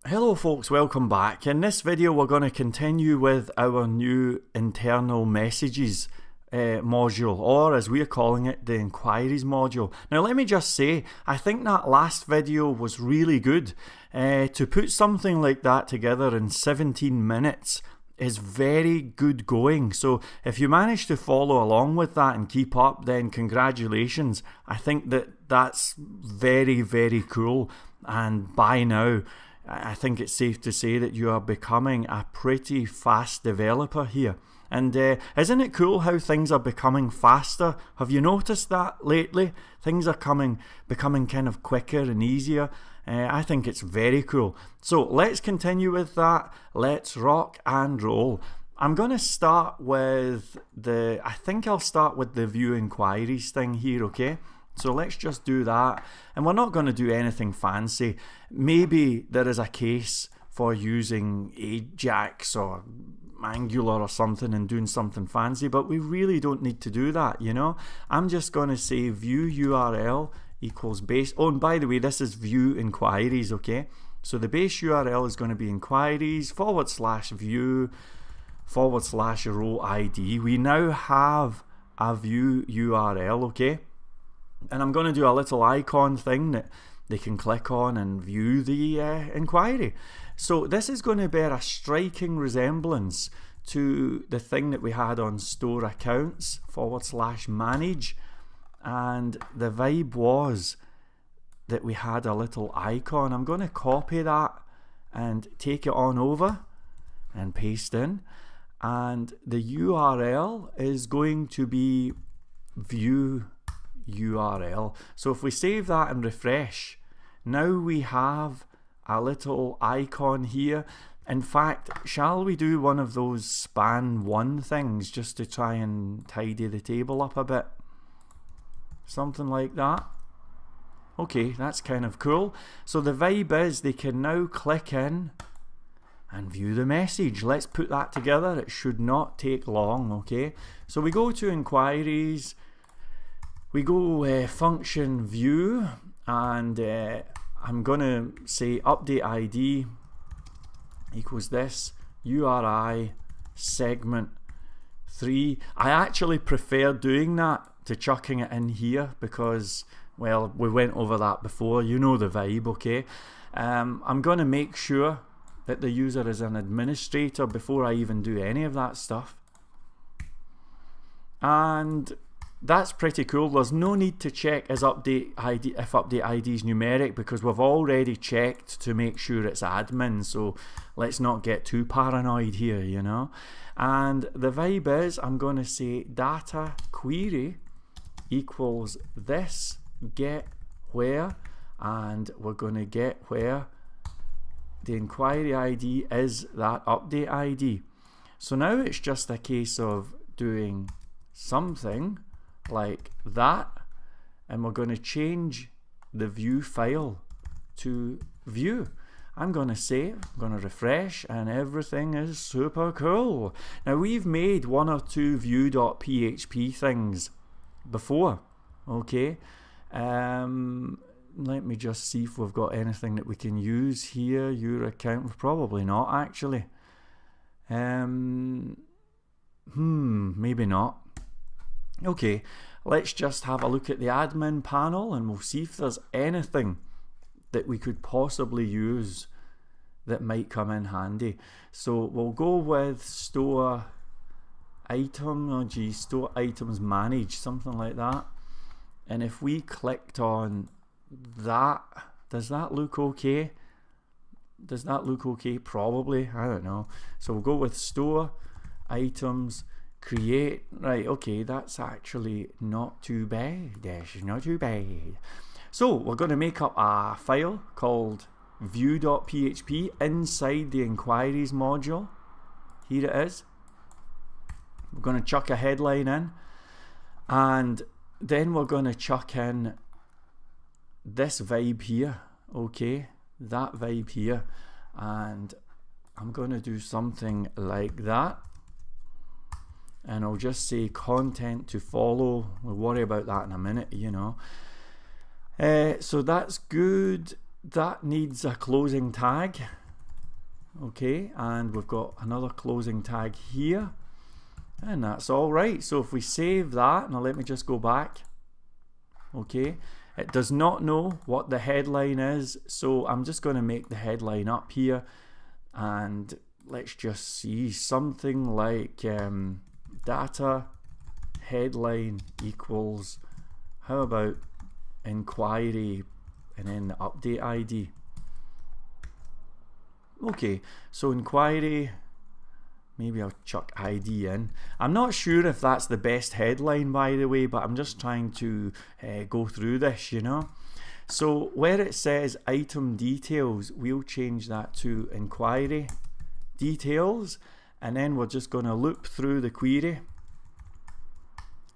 Hello folks, welcome back. In this video we're going to continue with our new internal messages module, or as we're calling it, the inquiries module. Now let me just say, I think that last video was really good. To put something like that together in 17 minutes is very good going. So if you manage to follow along with that and keep up, then congratulations. I think that's very, very cool, and by now I think it's safe to say that you are becoming a pretty fast developer here. And isn't it cool how things are becoming faster? Have you noticed that lately? Things are becoming kind of quicker and easier. I think it's very cool. So let's continue with that. Let's rock and roll. I'm going to start with I'll start with the view inquiries thing here, okay? So let's just do that, and we're not going to do anything fancy. Maybe there is a case for using Ajax or Angular or something and doing something fancy, but we really don't need to do that, you know. I'm just going to say view URL equals base. Oh, and by the way, this is view inquiries, okay? So the base URL is going to be inquiries /view /row ID. We now have a view URL, okay? And I'm going to do a little icon thing that they can click on and view the inquiry. So this is going to bear a striking resemblance to the thing that we had on store accounts /manage. And the vibe was that we had a little icon. I'm going to copy that and take it on over and paste in. And the URL is going to be view URL. So if we save that and refresh, now we have a little icon here. In fact, shall we do one of those span one things just to try and tidy the table up a bit? Something like that. Okay, that's kind of cool. So the vibe is they can now click in and view the message. Let's put that together. It should not take long, okay? So we go to inquiries. We go function view, and I'm going to say update ID equals this URI segment 3. I actually prefer doing that to chucking it in here because, well, we went over that before. You know the vibe, okay? I'm going to make sure that the user is an administrator before I even do any of that stuff. And that's pretty cool. There's no need to check if update ID is numeric because we've already checked to make sure it's admin, so let's not get too paranoid here, you know. And the vibe is I'm going to say data query equals this get where, and we're going to get where the inquiry ID is that update ID. So now it's just a case of doing something like that, and we're going to change the view file to view. I'm going to save, I'm going to refresh, and everything is super cool. Now we've made one or two view.php things before, okay? Let me just see if we've got anything that we can use here. Your account, probably not actually. Maybe not. Okay, let's just have a look at the admin panel and we'll see if there's anything that we could possibly use that might come in handy. So we'll go with store item, store items manage, something like that. And if we clicked on that, does that look okay? Does that look okay? Probably, I don't know. So we'll go with store items create. Right, okay, that's actually not too bad. That's not too bad. So we're going to make up a file called view.php inside the inquiries module. Here it is. We're going to chuck a headline in, and then we're going to chuck in this vibe here, okay, that vibe here, and I'm going to do something like that. And I'll just say content to follow. We'll worry about that in a minute, you know. So that's good. That needs a closing tag. Okay, and we've got another closing tag here, and that's all right. So if we save that, now let me just go back. Okay, it does not know what the headline is, so I'm just going to make the headline up here, and let's just see something like data headline equals, how about enquiry, and then the update ID. Okay, so enquiry, maybe I'll chuck ID in. I'm not sure if that's the best headline, by the way, but I'm just trying to go through this, you know. So where it says item details, we'll change that to enquiry details, and then we're just going to loop through the query.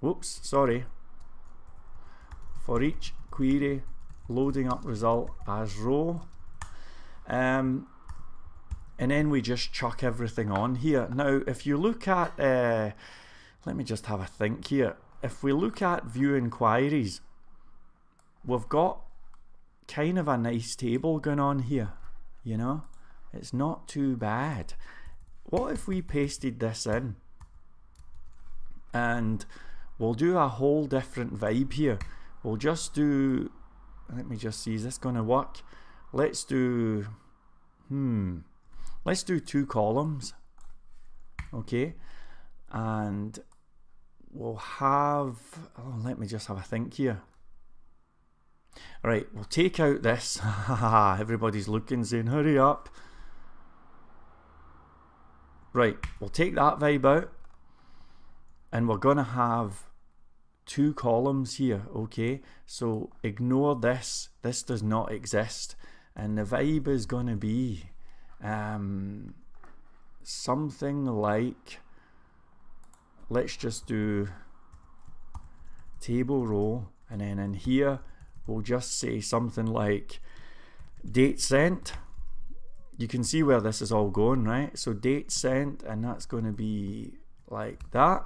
Whoops, sorry. For each query, loading up result as row. And then we just chuck everything on here. Now, if you look at, let me just have a think here. If we look at view inquiries, we've got kind of a nice table going on here, you know? It's not too bad. What if we pasted this in? And we'll do a whole different vibe here. We'll just do, let me just see, is this going to work? Let's do, let's do 2 columns, okay, and we'll have, oh, let me just have a think here. All right, we'll take out this, everybody's looking, saying hurry up. Right, we'll take that vibe out, and we're gonna have 2 columns here, okay, so ignore this, this does not exist, and the vibe is gonna be something like, let's just do table row, and then in here we'll just say something like date sent. You can see where this is all going, right? So date sent, and that's going to be like that,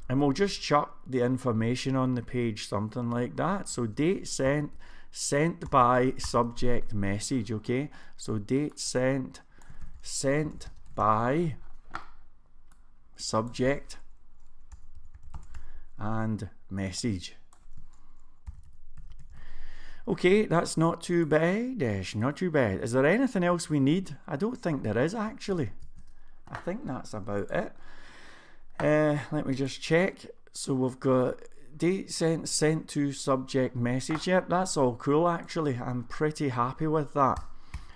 and we'll just chuck the information on the page, something like that. So date sent, sent by subject message, okay? So date sent, sent by subject and message. Okay, that's not too bad, not too bad. Is there anything else we need? I don't think there is, actually. I think that's about it. Let me just check. So we've got date sent, sent to subject message. Yep, that's all cool, actually. I'm pretty happy with that.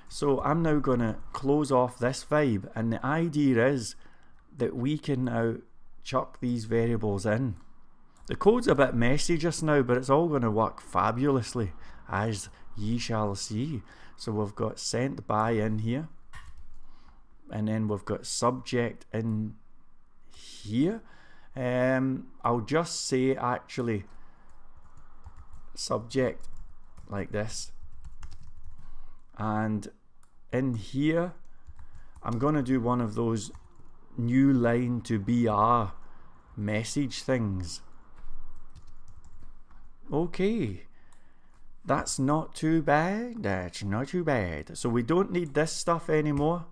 So I'm now going to close off this vibe, and the idea is that we can now chuck these variables in. The code's a bit messy just now, but it's all going to work fabulously, as ye shall see. So we've got sent by in here, and then we've got subject in here. I'll just say actually subject like this, and in here I'm going to do one of those new line to BR message things. Okay, that's not too bad, that's not too bad. So we don't need this stuff anymore,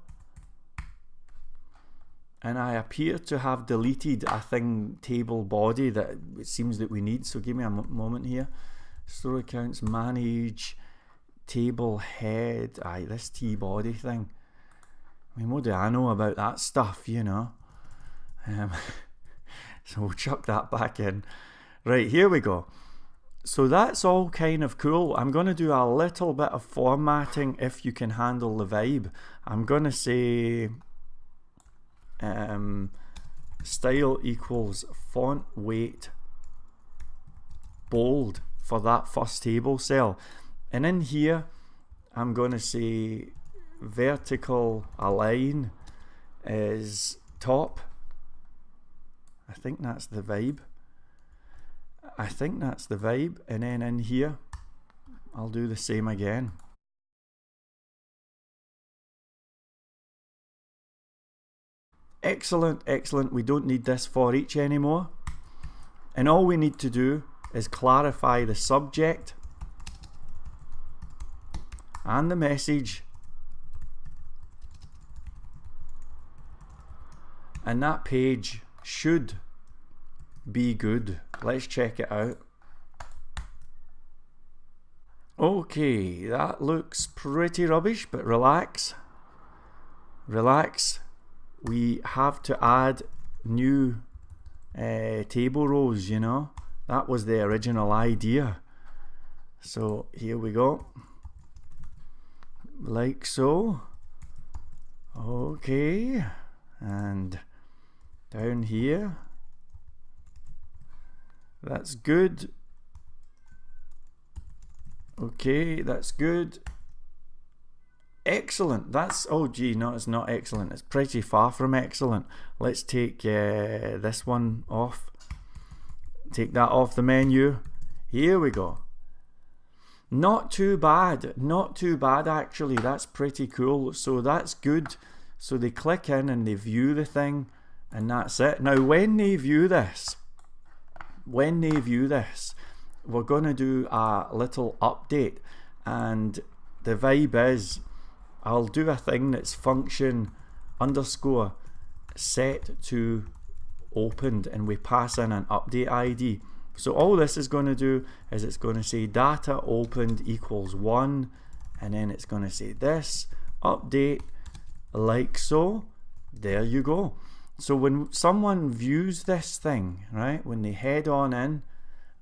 and I appear to have deleted a thing, table body, that it seems that we need. So give me a moment here. Store accounts, manage, table head, this T body thing. I mean, what do I know about that stuff, you know? So we'll chuck that back in. Right, here we go. So that's all kind of cool. I'm going to do a little bit of formatting if you can handle the vibe. I'm going to say style equals font weight bold for that first table cell, and in here I'm going to say vertical align is top. I think that's the vibe. And then in here I'll do the same again. Excellent, excellent. We don't need this for each anymore, and all we need to do is clarify the subject and the message and that page should be good. Let's check it out. Okay, that looks pretty rubbish, but relax. Relax. We have to add new table rows, you know. That was the original idea. So here we go. Like so. Okay. And down here. That's good. Okay, that's good. Excellent. That's, oh gee, no, it's not excellent. It's pretty far from excellent. Let's take this one off. Take that off the menu. Here we go. Not too bad. Not too bad actually. That's pretty cool. So that's good. So they click in and they view the thing, and that's it. Now when they view this, we're going to do a little update, and the vibe is I'll do a thing that's function underscore set to opened, and we pass in an update ID. So all this is going to do is it's going to say data opened equals 1, and then it's going to say this update like so. There you go. So when someone views this thing, right, when they head on in,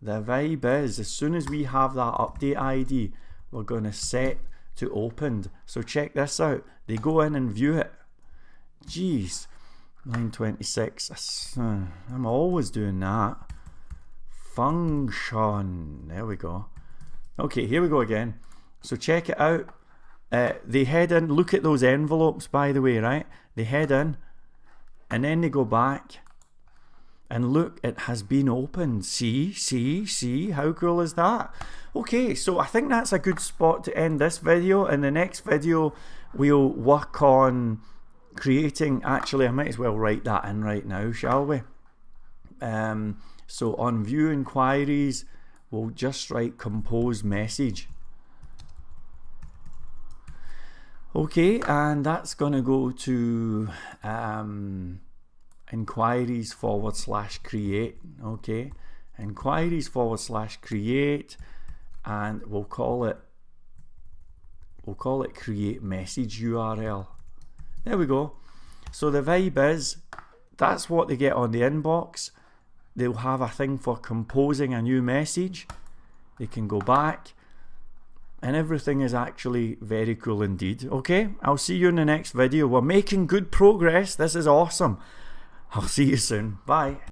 the vibe is as soon as we have that update ID, we're going to set to opened. So check this out. They go in and view it. Jeez, line 26. I'm always doing that. Function. There we go. Okay, here we go again. So check it out. They head in. Look at those envelopes, by the way, right? They head in, and then they go back, and look, it has been opened. See, how cool is that? Okay, so I think that's a good spot to end this video. In the next video, we'll work on creating, actually I might as well write that in right now, shall we? So on view inquiries, we'll just write compose message. Okay, and that's going to go to inquiries / create. Okay, inquiries / create, and we'll call it create message URL. There we go. So the vibe is that's what they get on the inbox. They'll have a thing for composing a new message. They can go back, and everything is actually very cool indeed. Okay, I'll see you in the next video. We're making good progress. This is awesome. I'll see you soon. Bye.